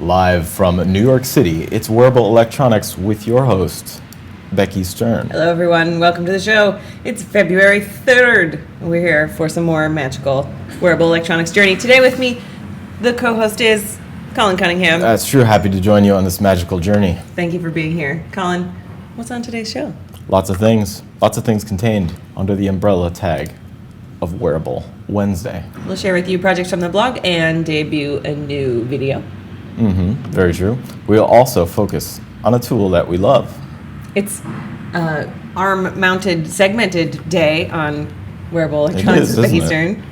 live from New York City. It's Wearable Electronics with your host, Becky Stern. Hello, everyone. Welcome to the show. It's February 3rd. We're here for some more magical Wearable Electronics journey. Today with me, the co-host is Collin Cunningham. That's true. Happy to join you on this magical journey. Thank you for being here. Collin, what's on today's show? Lots of things contained under the umbrella tag of Wearable Wednesday. We'll share with you projects from the blog and debut a new video. Very true. We'll also focus on a tool that we love. It's arm-mounted segmented day on Wearable Electronics with Becky Stern.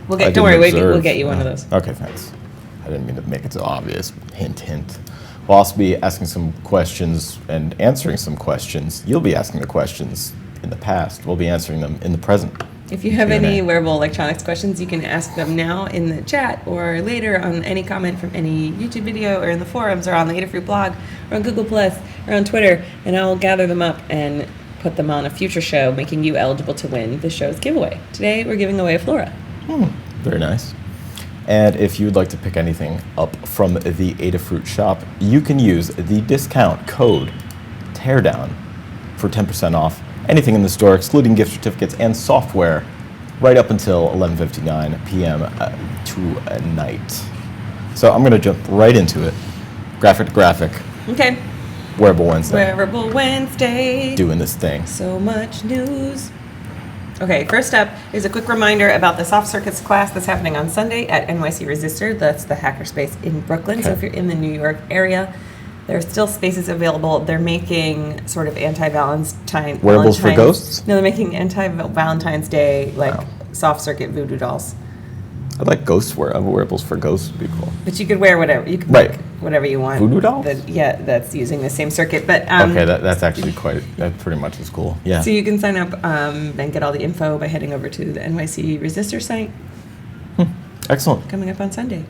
Don't worry, we'll get you one of those. Okay, thanks. I didn't mean to make it so obvious. Hint, hint. We'll also be asking some questions and answering some questions. You'll be asking the questions in the past. We'll be answering them in the present. If you have any Wearable Electronics questions, you can ask them now in the chat or later on any comment from any YouTube video or in the forums or on the Adafruit blog or on Google Plus or on Twitter, and I'll gather them up and put them on a future show, making you eligible to win the show's giveaway. Today, we're giving away a Flora. Very nice. And if you'd like to pick anything up from the Adafruit shop, you can use the discount code TEARDOWN for 10% off anything in the store, excluding gift certificates and software, right up until 11:59 p.m. Tonight. So I'm going to jump right into it. Graphic to graphic. Okay. Wearable Wednesday. Wearable Wednesday. Doing this thing. So much news. Okay, first up is a quick reminder about the soft circuits class that's happening on Sunday at NYC Resistor. That's the hackerspace in Brooklyn. Okay. So if you're in the New York area, there are still spaces available. They're making sort of anti-Valentine... Wearables for ghosts? No, they're making anti-Valentine's Day, soft circuit voodoo dolls. I'd like wearables for ghosts would be cool. But you could wear whatever. You could make whatever you want. Voodoo dolls? That's using the same circuit. But okay, that's actually that pretty much is cool. Yeah. So you can sign up and get all the info by heading over to the NYC Resistor site. Excellent. Coming up on Sunday.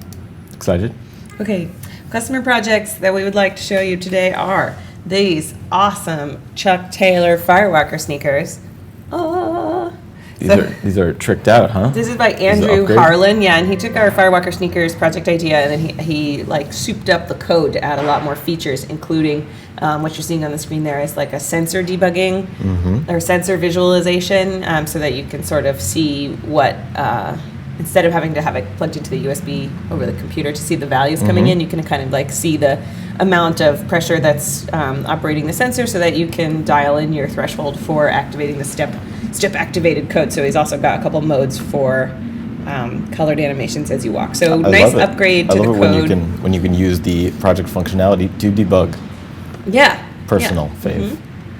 Excited. Okay, customer projects that we would like to show you today are these awesome Chuck Taylor Firewalker sneakers. These are tricked out, huh? This is by Andrew Harlan, and he took our Firewalker sneakers project idea and then he souped up the code to add a lot more features, including what you're seeing on the screen there is like a sensor debugging or sensor visualization, so that you can sort of see what. Instead of having to have it plugged into the USB over the computer to see the values coming in, you can kind of see the amount of pressure that's operating the sensor so that you can dial in your threshold for activating the step activated code. So he's also got a couple modes for colored animations as you walk. So nice upgrade to the code. I love it when you can use the project functionality to debug. Yeah. Personal fave.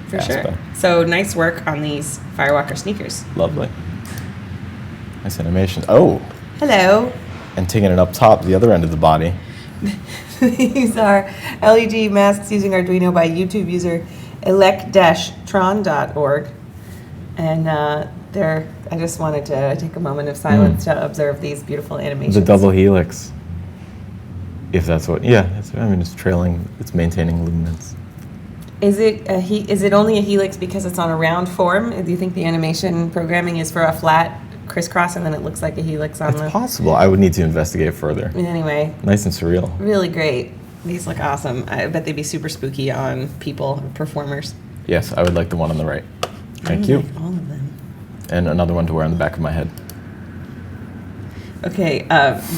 For sure. So nice work on these Firewalker sneakers. Lovely. Nice animation. Oh. Hello. And taking it up top, the other end of the body. These are LED masks using Arduino by YouTube user elect-tron.org. And I just wanted to take a moment of silence to observe these beautiful animations. The double helix. If that's what, it's trailing, it's maintaining luminance. Is it only a helix because it's on a round form? Do you think the animation programming is for a flat crisscross and then it looks like a helix on It's possible. I would need to investigate further. Anyway. Nice and surreal. Really great. These look awesome. I bet they'd be super spooky on people, performers. Yes, I would like the one on the right. Thank you. Like all of them. And another one to wear on the back of my head. Okay,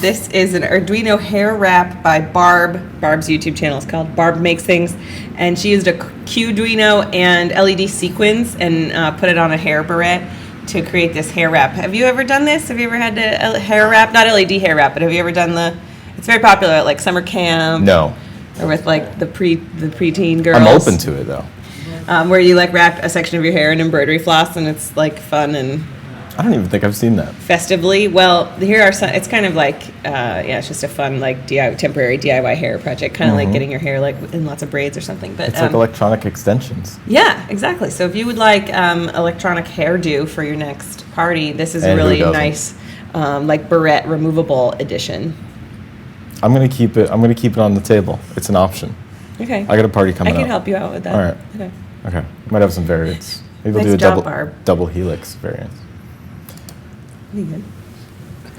this is an Arduino hair wrap by Barb. Barb's YouTube channel is called Barb Makes Things. And she used a Qduino and LED sequins and put it on a hair barrette to create this hair wrap. Have you ever done this? Have you ever had a hair wrap? Not LED hair wrap, but have you ever done it's very popular at summer camp. No. Or with the preteen girls. I'm open to it though. Where you wrap a section of your hair in embroidery floss and it's fun and I don't even think I've seen that. Festively. Well, here are some, it's kind of it's just a fun temporary DIY hair project, kind of like getting your hair in lots of braids or something. But it's like electronic extensions. Yeah, exactly. So if you would like electronic hairdo for your next party, this is a really nice barrette removable edition. I'm gonna keep it on the table. It's an option. Okay. I got a party coming up. I can help you out with that. All right. Okay. Might have some variants. Maybe we'll do a double helix variant. Pretty good.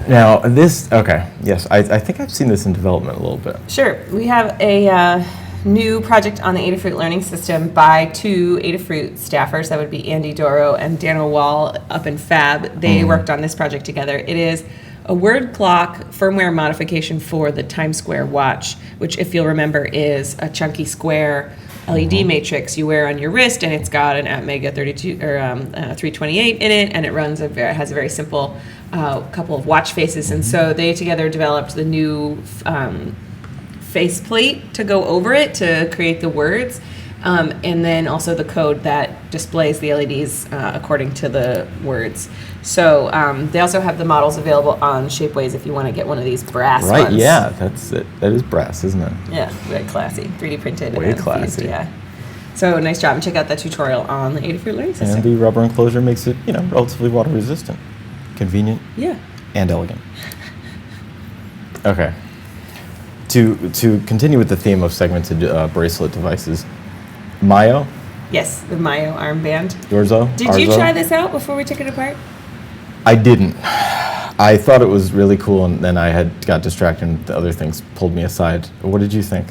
Now this, okay, yes, I think I've seen this in development a little bit. Sure. We have a new project on the Adafruit learning system by two Adafruit staffers. That would be Andy Doro and Daniel Wall up in Fab. They worked on this project together. It is a word clock firmware modification for the Times Square watch, which, if you'll remember, is a chunky square LED matrix you wear on your wrist, and it's got an Atmega 32 or 328 in it, and it has a very simple couple of watch faces. And so they together developed the new faceplate to go over it to create the words, and then also the code that displays the LEDs according to the words. So they also have the models available on Shapeways if you want to get one of these brass ones. Right, yeah, that's it. That is brass, isn't it? Yeah, very classy, 3D printed. Way and classy. Fused, yeah. So nice job, and check out that tutorial on the Adafruit learning system. And the rubber enclosure makes it, relatively water resistant, convenient, Yeah. and elegant. Okay. To continue with the theme of segmented bracelet devices, Mayo, Yes, the Mayo Armband. Yorzo, Did you Arzo? try this out before we took it apart? I didn't. I thought it was really cool, and then I got distracted, and the other things pulled me aside. What did you think?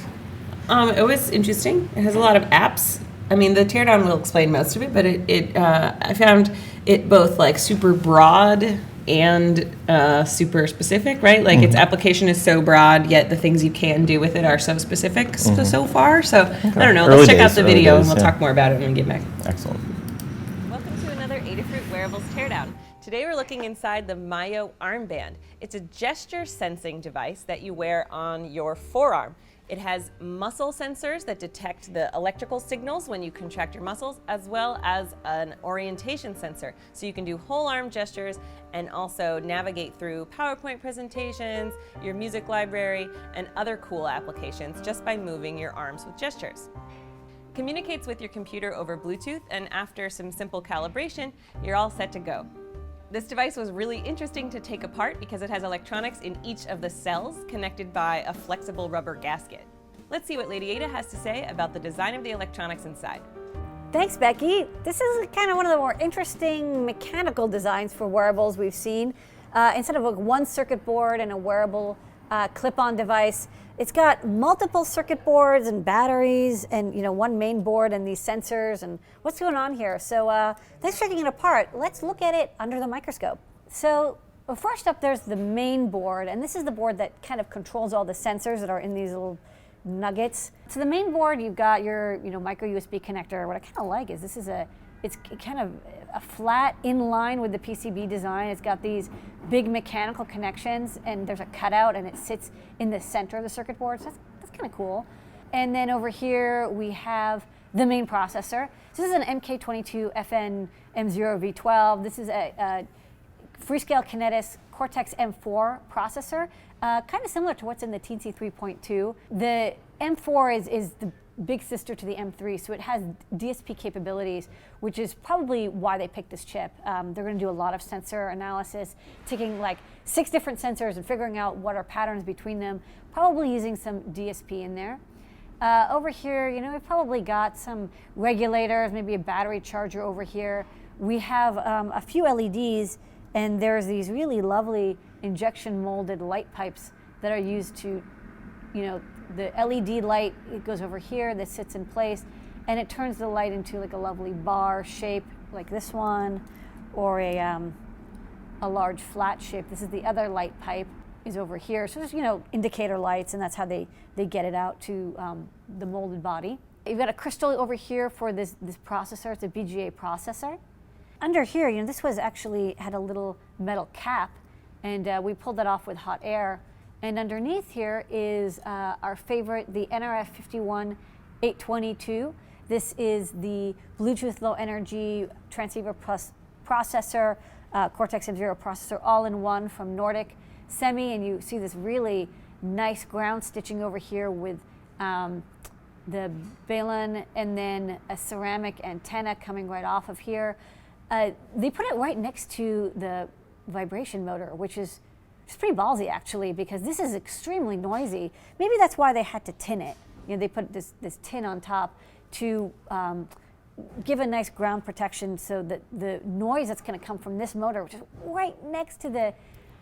It was interesting. It has a lot of apps. I mean, the teardown will explain most of it, but I found it both like super broad and super specific, right? Like its application is so broad, yet the things you can do with it are so specific so far. So I don't know. Let's check out the video and we'll talk more about it when we get back. Excellent. Welcome to another Adafruit Wearables Teardown. Today we're looking inside the Mayo Armband. It's a gesture sensing device that you wear on your forearm. It has muscle sensors that detect the electrical signals when you contract your muscles, as well as an orientation sensor. So you can do whole arm gestures and also navigate through PowerPoint presentations, your music library, and other cool applications just by moving your arms with gestures. Communicates with your computer over Bluetooth, and after some simple calibration, you're all set to go. This device was really interesting to take apart because it has electronics in each of the cells connected by a flexible rubber gasket. Let's see what Lady Ada has to say about the design of the electronics inside. Thanks, Becky. This is kind of one of the more interesting mechanical designs for wearables we've seen. Instead of one circuit board and a wearable clip-on device, it's got multiple circuit boards and batteries and one main board and these sensors and what's going on here. So thanks for taking it apart. Let's look at it under the microscope. So first up, there's the main board, and this is the board that kind of controls all the sensors that are in these little nuggets. So the main board, you've got your micro USB connector. What I kind of like is it's kind of a flat in line with the PCB design. It's got these big mechanical connections, and there's a cutout, and it sits in the center of the circuit board. So that's kind of cool. And then over here we have the main processor. So this is an MK22 FN M0 V12. This is a Freescale Kinetis Cortex M4 processor, kind of similar to what's in the Teensy 3.2. The M4 is the big sister to the M3, so it has DSP capabilities, which is probably why they picked this chip. They're going to do a lot of sensor analysis, taking like 6 different sensors and figuring out what are patterns between them, probably using some DSP in there. Over here, we've probably got some regulators, maybe a battery charger over here. We have a few LEDs, and there's these really lovely injection molded light pipes that are used to, the LED light, it goes over here, that sits in place, and it turns the light into like a lovely bar shape like this one, or a large flat shape. This is the other light pipe is over here. So there's, indicator lights, and that's how they get it out to the molded body. You've got a crystal over here for this processor. It's a BGA processor. Under here, this was actually had a little metal cap, and we pulled that off with hot air. And underneath here is our favorite, the NRF51822. This is the Bluetooth Low Energy Transceiver Plus processor, Cortex M0 processor, all in one from Nordic Semi. And you see this really nice ground stitching over here with the balun and then a ceramic antenna coming right off of here. They put it right next to the vibration motor, which is pretty ballsy actually, because this is extremely noisy. Maybe that's why they had to tin it. They put this tin on top to give a nice ground protection so that the noise that's going to come from this motor, which is right next to the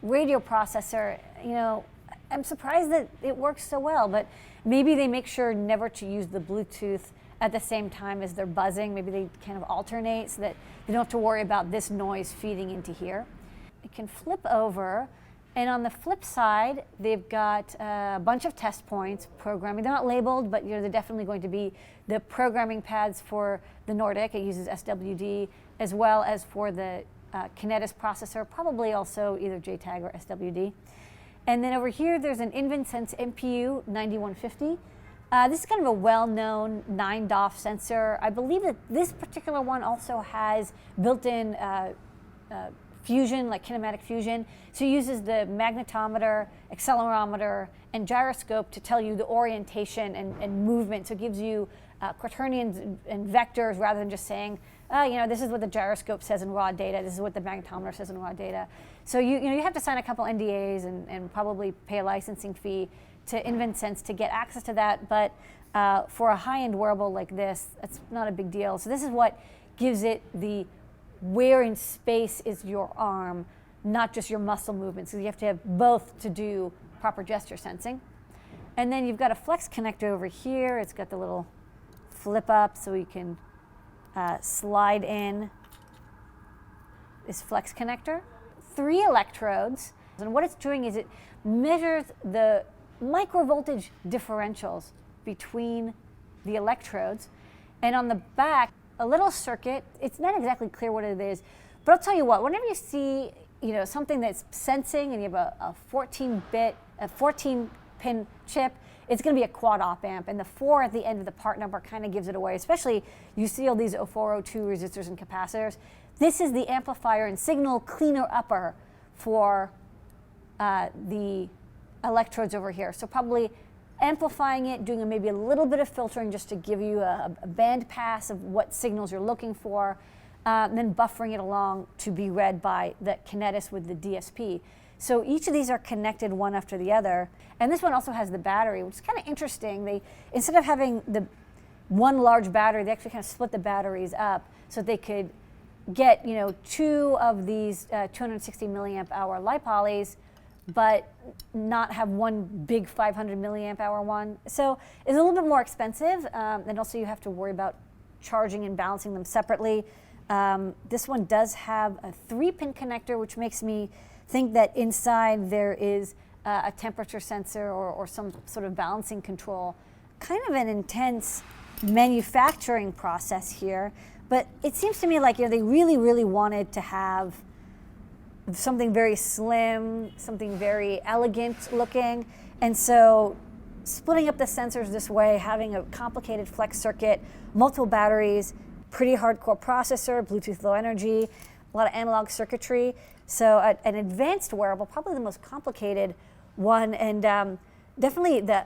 radio processor, you know, I'm surprised that it works so well, but maybe they make sure never to use the Bluetooth at the same time as they're buzzing. Maybe they kind of alternate so that they don't have to worry about this noise feeding into here. It can flip over, and on the flip side, they've got a bunch of test points, programming. They're not labeled, but you know, they're definitely going to be the programming pads for the Nordic. It uses SWD, as well as for the Kinetis processor, probably also either JTAG or SWD. And then over here, there's an InvenSense MPU 9150. This is kind of a well-known 9-DOF sensor. I believe that this particular one also has built-in fusion, like kinematic fusion. So it uses the magnetometer, accelerometer, and gyroscope to tell you the orientation and movement. So it gives you quaternions and vectors rather than just saying, you know, this is what the gyroscope says in raw data, this is what the magnetometer says in raw data. So you know, you have to sign a couple NDAs and probably pay a licensing fee to InvenSense to get access to that, but for a high-end wearable like this, that's not a big deal. So this is what gives it the where in space is your arm, not just your muscle movements. So you have to have both to do proper gesture sensing. And then you've got a flex connector over here. It's got the little flip up so you can slide in this flex connector. 3 electrodes, and what it's doing is it measures the microvoltage differentials between the electrodes. And on the back, a little circuit. It's not exactly clear what it is, but I'll tell you what, whenever you see, you know, something that's sensing and you have a 14-pin chip, it's going to be a quad op amp, and the 4 at the end of the part number kind of gives it away, especially you see all these 0402 resistors and capacitors. This is the amplifier and signal cleaner upper for the electrodes over here. So probably amplifying it, doing maybe a little bit of filtering just to give you a band pass of what signals you're looking for, and then buffering it along to be read by the Kinetis with the DSP. So each of these are connected one after the other. And this one also has the battery, which is kind of interesting. They, instead of having the one large battery, they actually kind of split the batteries up so they could get, you know, 2 of these 260 milliamp hour LiPolys, but not have one big 500 milliamp hour one. So it's a little bit more expensive, and also you have to worry about charging and balancing them separately. This one does have a 3-pin connector, which makes me think that inside there is a temperature sensor or some sort of balancing control. Kind of an intense manufacturing process here, but it seems to me like, you know, they really, really wanted to have something very slim, something very elegant looking. And so splitting up the sensors this way, having a complicated flex circuit, multiple batteries, pretty hardcore processor, Bluetooth low energy, a lot of analog circuitry. So an advanced wearable, probably the most complicated one, and definitely the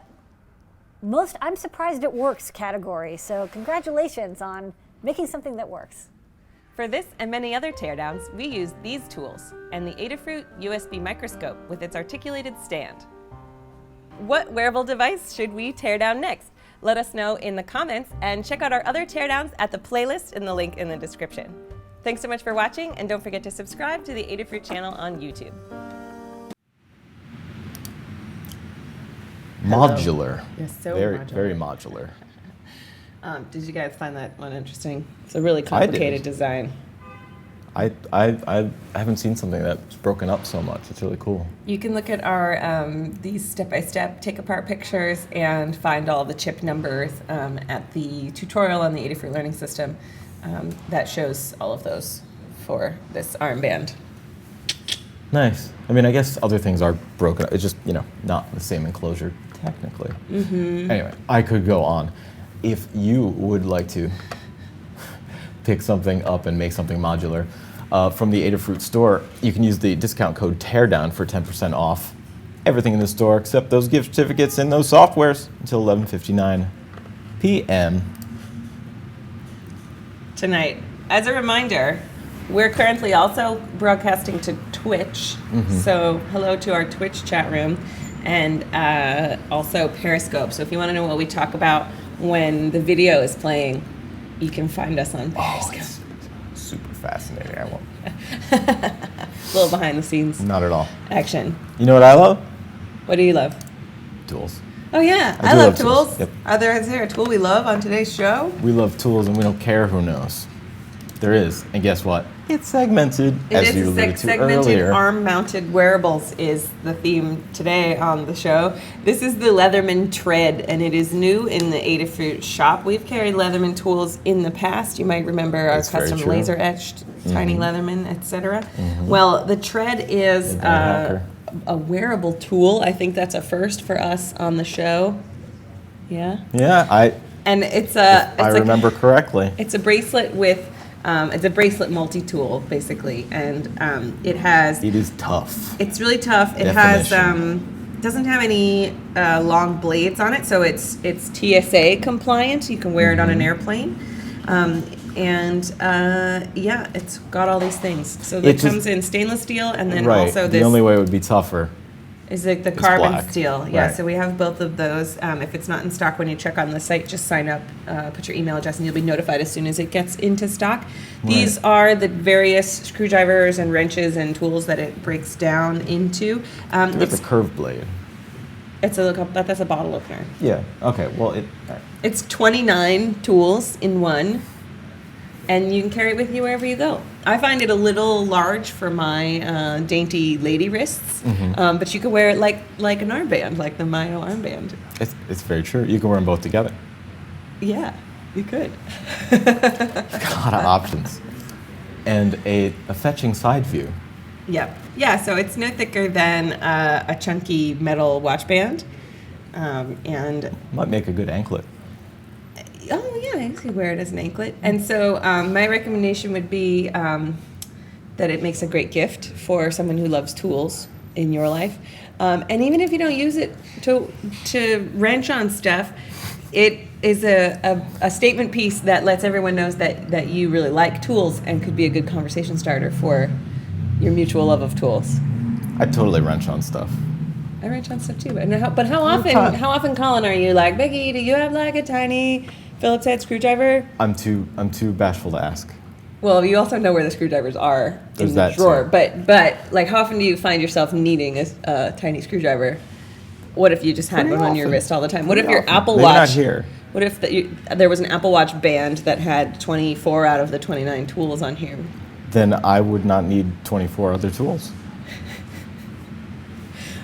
most I'm surprised it works category. So congratulations on making something that works. For this and many other teardowns, we use these tools and the Adafruit USB microscope with its articulated stand. What wearable device should we tear down next? Let us know in the comments, and check out our other teardowns at the playlist in the link in the description. Thanks so much for watching, and don't forget to subscribe to the Adafruit channel on YouTube. Modular. Yes, so very, modular. very modular. Did you guys find that one interesting? It's a really complicated design. I haven't seen something that's broken up so much. It's really cool. You can look at our these step-by-step take-apart pictures and find all the chip numbers at the tutorial on the Adafruit Learning System that shows all of those for this armband. Nice. I mean, I guess other things are broken up. It's just, you know, not the same enclosure technically. Mm-hmm. Anyway, I could go on. If you would like to pick something up and make something modular from the Adafruit store, you can use the discount code TEARDOWN for 10% off everything in the store except those gift certificates and those softwares until 11:59 p.m. tonight. As a reminder, we're currently also broadcasting to Twitch, so hello to our Twitch chat room, and also Periscope. So if you want to know what we talk about when the video is playing, you can find us on Periscope. Oh, it's super fascinating. I won't. little behind the scenes Not at all. action. You know what I love? What do you love? Tools. Oh yeah, I I do love love tools. tools. Yep. Is there a tool we love on today's show? We love tools and we don't care who knows. There is. And guess what? It's segmented, as you alluded to segmented earlier. arm-mounted wearables is the theme today on the show. This is the Leatherman Tread, and it is new in the Adafruit shop. We've carried Leatherman tools in the past. You might remember our That's very custom true. laser etched tiny Leatherman, etc. Well, the Tread is hacker. a wearable tool. I think that's a first for us on the show. Yeah, Yeah, and it's I remember correctly. it's a bracelet with. It's a bracelet multi-tool, basically, and it has. It is tough. It's really tough. It has doesn't have any long blades on it, so it's TSA compliant. You can wear it on an airplane, and yeah, it's got all these things. So it comes in stainless steel, and then Right. also The this only way it would be tougher. is like the carbon black. steel. Yeah, Right. so we have both of those. If it's not in stock when you check on the site, just sign up, put your email address, and you'll be notified as soon as it gets into stock. These are the various screwdrivers and wrenches and tools that it breaks down into. It's a curved blade. That's a bottle opener. Yeah. Okay. Well, It's 29 tools in one, and you can carry it with you wherever you go. I find it a little large for my dainty lady wrists, but you could wear it like an armband, like the Mayo Armband. it's very true. You can wear them both together. Yeah, you could. A lot of options. And a fetching side view. Yep. Yeah, so it's no thicker than a chunky metal watch band. And Might make a good anklet. oh yeah, you could wear it as an anklet. And so my recommendation would be that it makes a great gift for someone who loves tools in your life. And even if you don't use it to wrench on stuff, it is a statement piece that lets everyone knows that you really like tools and could be a good conversation starter for your mutual love of tools. I totally wrench on stuff. I wrench on stuff too, but how often, Collin, are you like, Becky, do you have like a tiny Phillips head screwdriver? I'm too bashful to ask. Well, you also know where the screwdrivers are There's in the that drawer. too. But like, how often do you find yourself needing a tiny screwdriver? What if you just had Pretty one on your often. wrist all the time? What if Pretty your often. Apple Maybe Watch? not here. What if there was an Apple Watch band that had 24 out of the 29 tools on here? Then I would not need 24 other tools.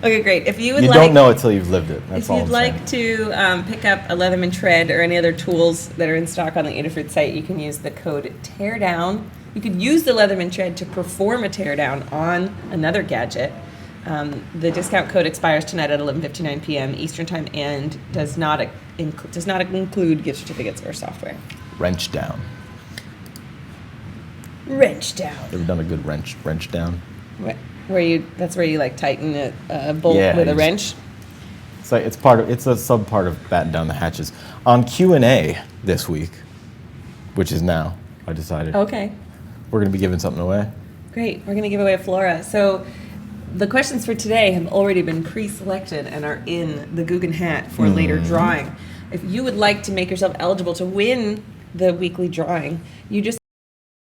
Okay, great. If you would You like, don't know it till you've lived it. That's if all you'd I'm like saying. to pick up a Leatherman Tread or any other tools that are in stock on the Adafruit site, you can use the code TEARDOWN. You could use the Leatherman Tread to perform a teardown on another gadget. The discount code expires tonight at 11:59 p.m. Eastern Time and does not include gift certificates or software. Wrench down. Wrench down. Ever done a good wrench down? That's where you like tighten a bolt Yeah, with a you just- wrench. It's like it's a sub part of batten down the hatches. On Q&A this week, which is now, I decided. Okay. We're going to be giving something away. Great. We're going to give away a Flora. So the questions for today have already been pre-selected and are in the Guggen hat for later drawing. If you would like to make yourself eligible to win the weekly drawing, you just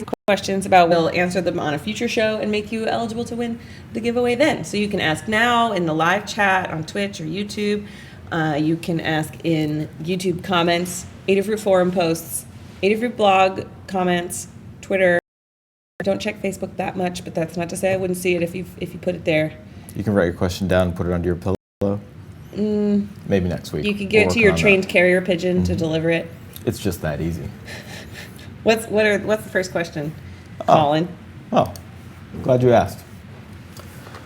have questions about, we'll answer them on a future show and make you eligible to win the giveaway then. So you can ask now in the live chat on Twitch or YouTube. You can ask in YouTube comments, Adafruit forum posts, Adafruit blog comments, Twitter. I don't check Facebook that much, but that's not to say I wouldn't see it if you put it there. You can write your question down and put it under your pillow. Maybe next week. You could give it to your trained carrier pigeon to deliver it. It's just that easy. What's the first question, Collin? Oh, glad you asked.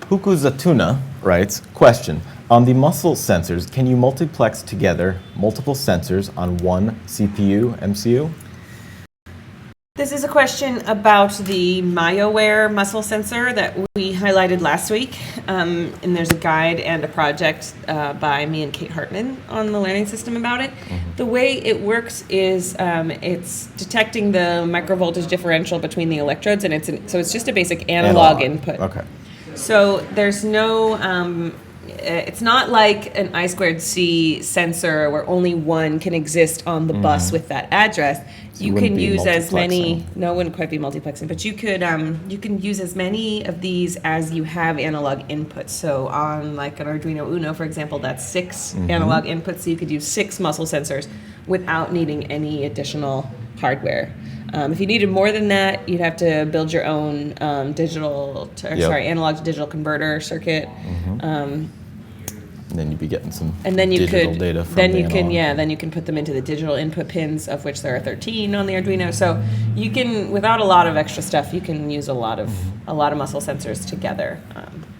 Hukuzatuna writes, question, on the muscle sensors, can you multiplex together multiple sensors on one CPU, MCU? This is a question about the MyoWare muscle sensor that we highlighted last week. And there's a guide and a project by me and Kate Hartman on the learning system about it. The way it works is it's detecting the microvoltage differential between the electrodes, and so it's just a basic analog input. Okay. So there's no, it's not like an I2C sensor where only one can exist on the bus with that address. You can use as many. No, it wouldn't quite be multiplexing, but you can use as many of these as you have analog inputs. So on like an Arduino Uno, for example, that's 6 analog inputs. So you could use 6 muscle sensors without needing any additional hardware. If you needed more than that, you'd have to build your own analog to digital converter circuit. And then you'd be getting some digital data from then the you can analog. then you can put them into the digital input pins, of which there are 13 on the Arduino. So you can, without a lot of extra stuff, you can use a lot of muscle sensors together.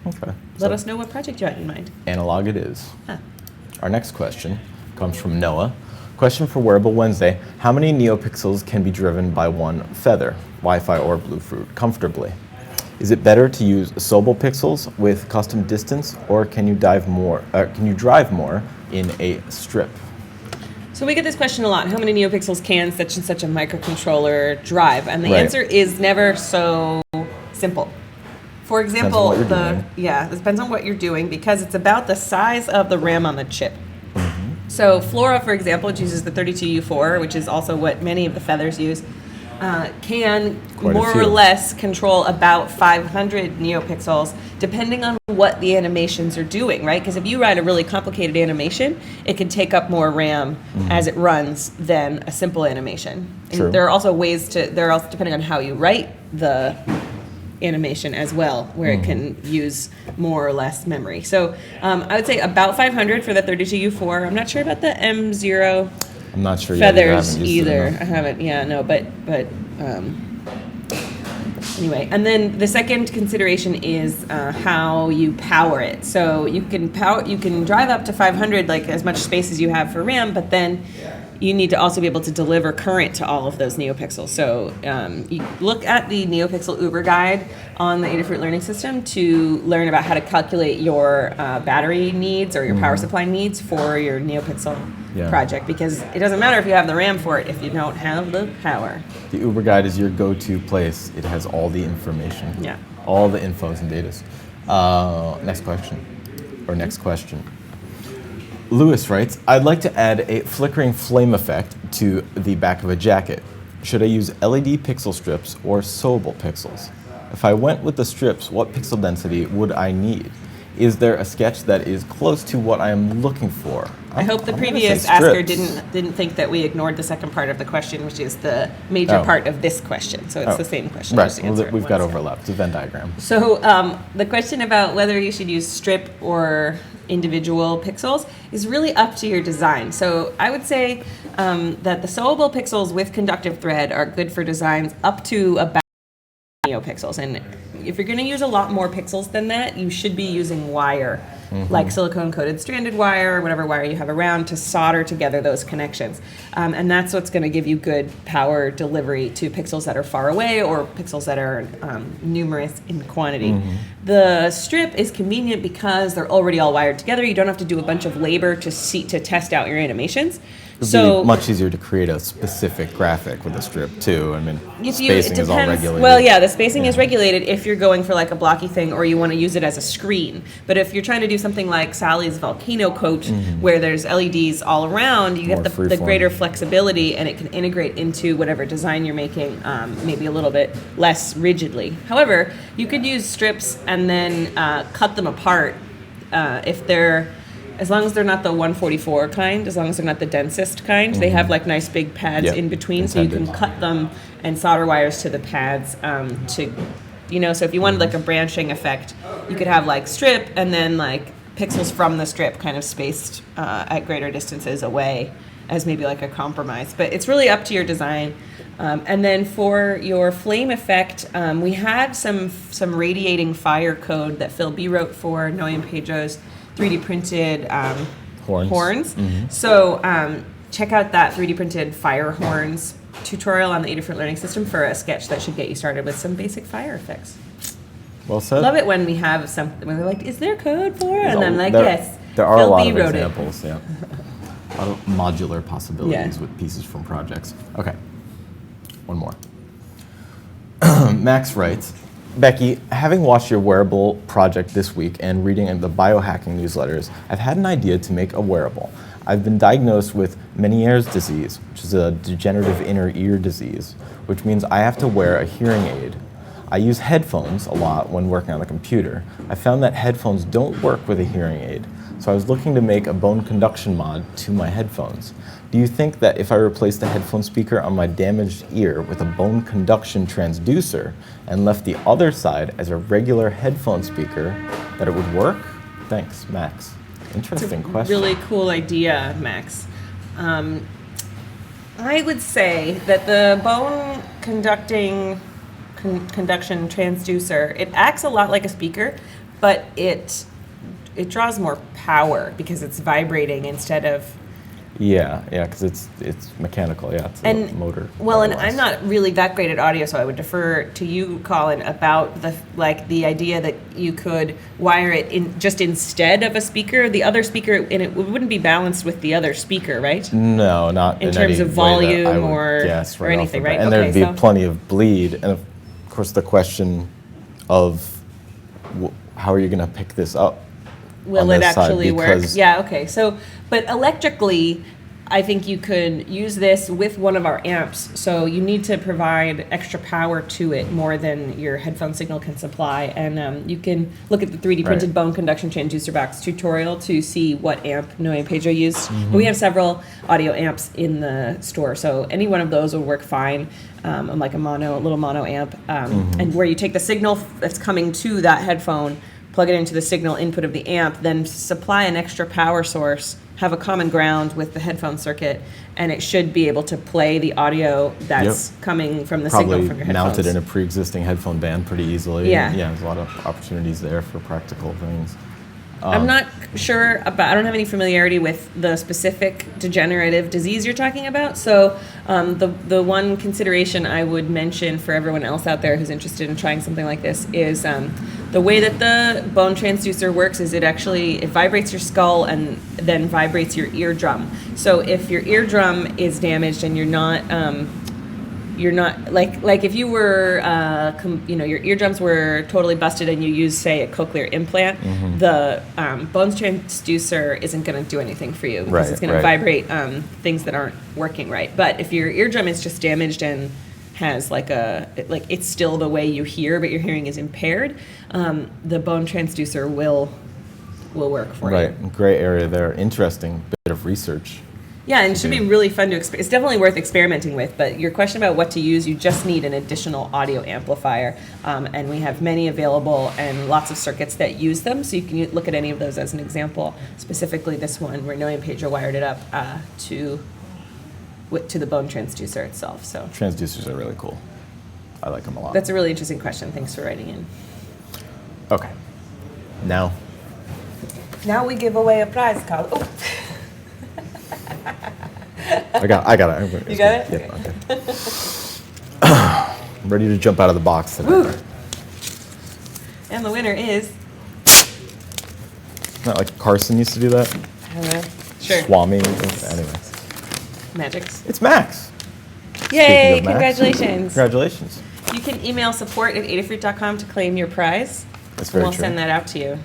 Okay. Let us know what project you had in mind. Analog it is. Our next question comes from Noah. Question for Wearable Wednesday. How many Neopixels can be driven by one feather, Wi-Fi or Bluefruit, comfortably? Is it better to use sewable pixels with custom distance, or can you drive more in a strip? So we get this question a lot. How many Neopixels can such and such a microcontroller drive? And the answer is never so simple. For example, it depends on what you're doing, because it's about the size of the RAM on the chip. So Flora, for example, which uses the 32U4, which is also what many of the feathers use, can more or less control about 500 Neopixels, depending on what the animations are doing, right? Because if you write a really complicated animation, it can take up more RAM as it runs than a simple animation. And there are also depending on how you write the animation as well, where it can use more or less memory. So I would say about 500 for the 32U4. I'm not sure about the M0 I'm not sure feathers either. I haven't, but anyway. And then the second consideration is how you power it. So you can drive up to 500, like as much space as you have for RAM, but then you need to also be able to deliver current to all of those Neopixels. So you look at the Neopixel Uber guide on the Adafruit Learning System to learn about how to calculate your battery needs or your power supply needs for your Neopixel project, because it doesn't matter if you have the RAM for it if you don't have the power. The Uber guide is your go-to place. It has all the information. Yeah. All the infos and datas. Next question. Lewis writes, I'd like to add a flickering flame effect to the back of a jacket. Should I use LED pixel strips or sewable pixels? If I went with the strips, what pixel density would I need? Is there a sketch that is close to what I am looking for? I hope the previous asker didn't think that we ignored the second part of the question, which is the major part of this question. So it's the same question. Right, we've got overlap. It's a Venn diagram. So the question about whether you should use strip or individual pixels is really up to your design. So I would say that the sewable pixels with conductive thread are good for designs up to about Neopixels. And if you're going to use a lot more pixels than that, you should be using wire, like silicone-coated stranded wire or whatever wire you have around to solder together those connections. And that's what's going to give you good power delivery to pixels that are far away or pixels that are numerous in quantity. The strip is convenient because they're already all wired together. You don't have to do a bunch of labor to test out your animations. It would be much easier to create a specific graphic with a strip too. I mean, spacing is all regulated. Well, yeah, the spacing is regulated if you're going for like a blocky thing or you want to use it as a screen. But if you're trying to do something like Sally's volcano coat, where there's LEDs all around, you get the greater flexibility, and it can integrate into whatever design you're making, maybe a little bit less rigidly. However, you could use strips and then cut them apart as long as they're not the 144 kind, as long as they're not the densest kind. They have like nice big pads in between, so you can cut them and solder wires to the pads so if you wanted like a branching effect, you could have like strip and then like pixels from the strip kind of spaced at greater distances away as maybe like a compromise. But it's really up to your design. And then for your flame effect, we have some radiating fire code that Phil B wrote for Noam Pedro's 3D printed horns. So check out that 3D printed fire horns tutorial on the Adafruit Learning System for a sketch that should get you started with some basic fire effects. Well said. Love it when we have something where they're like, is there code for it? And I'm like, yes. There are Phil a lot B of wrote examples, a lot of modular possibilities with pieces from projects. Okay, one more. Max writes, Becky, having watched your wearable project this week and reading the biohacking newsletters, I've had an idea to make a wearable. I've been diagnosed with Meniere's disease, which is a degenerative inner ear disease, which means I have to wear a hearing aid. I use headphones a lot when working on the computer. I found that headphones don't work with a hearing aid, so I was looking to make a bone conduction mod to my headphones. Do you think that if I replaced the headphone speaker on my damaged ear with a bone conduction transducer and left the other side as a regular headphone speaker, that it would work? Thanks, Max. Interesting question. Really cool idea, Max. I would say that the bone conduction transducer, it acts a lot like a speaker, but it draws more power because it's vibrating instead of. Yeah, because it's mechanical. Yeah, it's a motor. Well, and I'm not really that great at audio, so I would defer to you, Collin, about the idea that you could wire it in just instead of a speaker, the other speaker, and it wouldn't be balanced with the other speaker, right? No, not in terms any of way that I volume would or guess right anything, off the bat. right? And Okay, there'd be plenty of bleed, and of course the question of how are you going to pick this up? Will it actually work? Yeah, okay. So, but electrically, I think you could use this with one of our amps. So you need to provide extra power to it more than your headphone signal can supply. And you can look at the 3D printed bone conduction transducer box tutorial to see what amp Noe and Pedro used. Mm-hmm. We have several audio amps in the store, so any one of those will work fine. Like a little mono amp, and where you take the signal that's coming to that headphone, plug it into the signal input of the amp, then supply an extra power source, have a common ground with the headphone circuit, and it should be able to play the audio that's coming from the signal from your headphones. Probably mounted in a pre-existing headphone band pretty easily. Yeah. Yeah, there's a lot of opportunities there for practical things. I'm not sure about, I don't have any familiarity with the specific degenerative disease you're talking about. So the one consideration I would mention for everyone else out there who's interested in trying something like this is the way that the bone transducer works is it vibrates your skull and then vibrates your eardrum. So if your eardrum is damaged and you're not like if you were your eardrums were totally busted and you use, say, a cochlear implant, the bone transducer isn't going to do anything for you because it's going to vibrate things that aren't working right. But if your eardrum is just damaged and has it's still the way you hear but your hearing is impaired, the bone transducer will work for you. Right, gray area there. Interesting bit of research. Yeah, and it should be really fun to it's definitely worth experimenting with, but your question about what to use, you just need an additional audio amplifier, and we have many available and lots of circuits that use them, so you can look at any of those as an example, specifically this one where Noe and Pedro wired it up to the bone transducer itself. So transducers are really cool. I like them a lot. That's a really interesting question. Thanks for writing in. Okay. Now we give away a prize, Collin. Oh. I got it. You got it? Yep, okay. I'm ready to jump out of the box today. Woo. And the winner is... Not like Carson used to do that? I don't know. Sure. Swami. Anyway. Magics. It's Max. Yay, Max, congratulations. Congratulations. You can email support@adafruit.com to claim your prize. That's very We'll true. send that out to you.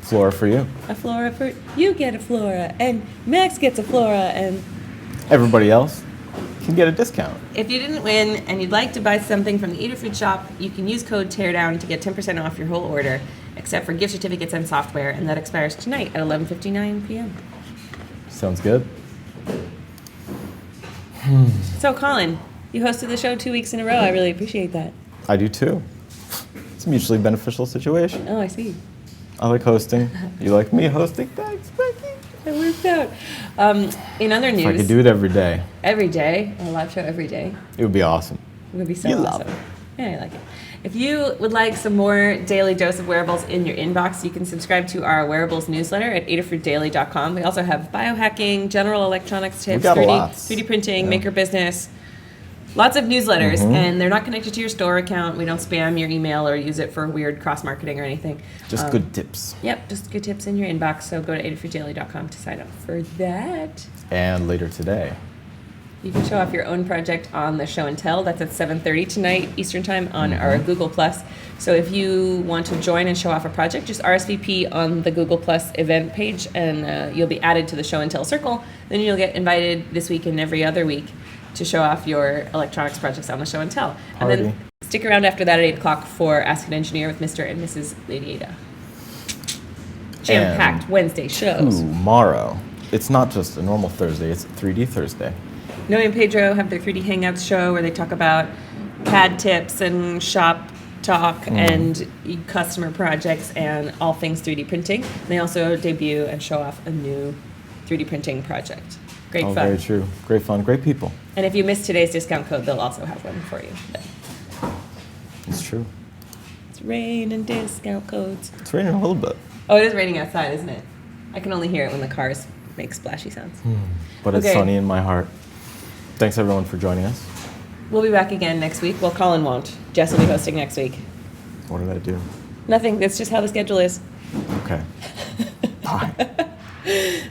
Flora for you. A flora for you, get a flora, and Max gets a flora, and everybody else can get a discount. If you didn't win and you'd like to buy something from the Adafruit shop, you can use code TEARDOWN to get 10% off your whole order, except for gift certificates and software, and that expires tonight at 11:59 p.m. Sounds good. So, Collin, you hosted the show 2 weeks in a row. I really appreciate that. I do too. It's a mutually beneficial situation. Oh, I see. I like hosting. You like me hosting? Thanks, Becky. It worked out. In other news, If I could do it every day, every day, a live show every day, it would be awesome. it would be so You awesome. love it. Yeah, I like it. If you would like some more daily dose of wearables in your inbox, you can subscribe to our wearables newsletter at adafruitdaily.com. We also have biohacking, general electronics tips, got 3D, lots. 3D printing, Yeah. maker business. Lots of newsletters, and they're not connected to your store account. We don't spam your email or use it for weird cross-marketing or anything. Just good tips. Yep, just good tips in your inbox. So go to adafruitdaily.com to sign up for that. And later today, You can show off your own project on the show and tell. That's at 7:30 tonight Eastern Time on our Google Plus. So if you want to join and show off a project, just RSVP on the Google Plus event page, and you'll be added to the show and tell circle. Then you'll get invited this week and every other week to show off your electronics projects on the show and tell. And then stick around after that at 8 o'clock for Ask an Engineer with Mr. and Mrs. Lady Ada. Jam-packed Wednesday shows. Tomorrow, it's not just a normal Thursday, it's 3D Thursday. Noe and Pedro have their 3D Hangouts show where they talk about CAD tips and shop talk and customer projects and all things 3D printing. And they also debut and show off a new 3D printing project. Great fun. Very true. Great fun. Great people. And if you missed today's discount code, they'll also have one for you. It's true. It's raining discount codes. It's raining a little bit. Oh, it is raining outside, isn't it? I can only hear it when the cars make splashy sounds. But it's sunny in my heart. Thanks everyone for joining us. We'll be back again next week. Well, Collin won't. Jess will be hosting next week. What did I do? Nothing. That's just how the schedule is. Okay. Bye.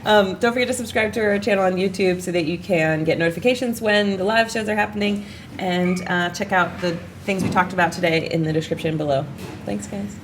Don't forget to subscribe to our channel on YouTube so that you can get notifications when the live shows are happening, and check out the things we talked about today in the description below. Thanks, guys.